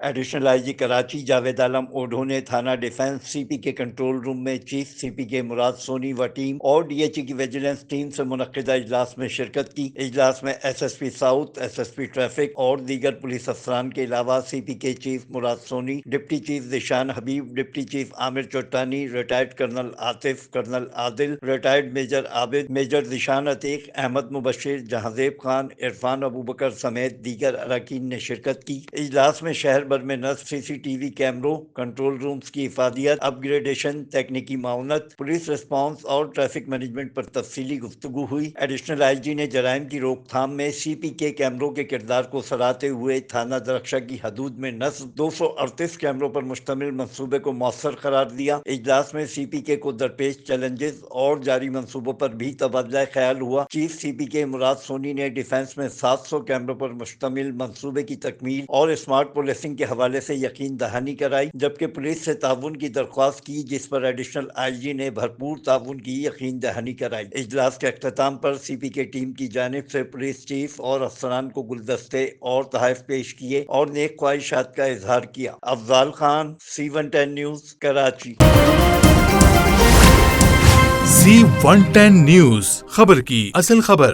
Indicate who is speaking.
Speaker 1: Additional I جی کراچی جاوید عالم اوڈھو نے تھانہ defence سی پی کے کنٹرول روم میں چیف سی پی کے مراد سونی و ٹیم اور ڈی ایچ کی ویجیلنس ٹیم سے منعقدہ اجلاس میں شرکت کی۔ اجلاس میں S S P south, S S P traffic اور دیگر پولیس افسران کے علاوہ سی پی کے چیف مراد سونی، ڈپٹی چیف ذیشان حبیب، ڈپٹی چیف عامر چوٹانی، ریٹائرڈ کرنل عاطف، کرنل عادل، ریٹائرڈ میجر عابد، میجر ذیشان عتیق، احمد مبشر، جہانزیب خان، عرفان ابوبکر سمیت دیگر اراکین نے شرکت کی۔ اجلاس میں شہر بھر میں نصب سی سی ٹی وی کیمروں، کنٹرول رومز کی افادیت، اپ گریڈیشن، تکنیکی معاونت، پولیس رسپانس اور ٹریفک مینجمنٹ پر تفصیلی گفتگو ہوئی۔ ایڈیشنل آئی جی نے جرائم کی روک تھام میں سی پی کے کیمروں کے کردار کو سراہتے ہوئے تھانہ درخشہ کی حدود میں نصب 238 کیمروں پر مشتمل منصوبے کو مؤثر قرار دیا۔ اجلاس میں سی پی کے کو درپیش چیلنجز اور جاری منصوبوں پر بھی تبادلہ خیال ہوا۔ چیف سی پی کے مراد سونی نے ڈیفنس میں 700 کیمروں پر مشتمل منصوبے کی تکمیل اور اسمارٹ پولیسنگ کے حوالے سے یقین دہانی کرائی، جبکہ پولیس سے تعاون کی درخواست کی، جس پر ایڈیشنل آئی جی نے بھرپور تعاون کی یقین دہانی کرائی۔ اجلاس کے اختتام پر سی پی کے ٹیم کی جانب سے پولیس چیف اور افسران کو گلدستے اور تحائف پیش کیے اور نیک خواہشات کا اظہار کیا۔ Afzal Khan, C110 news, Karachi.
Speaker 2: C110 news, خبر کی اصل خبر۔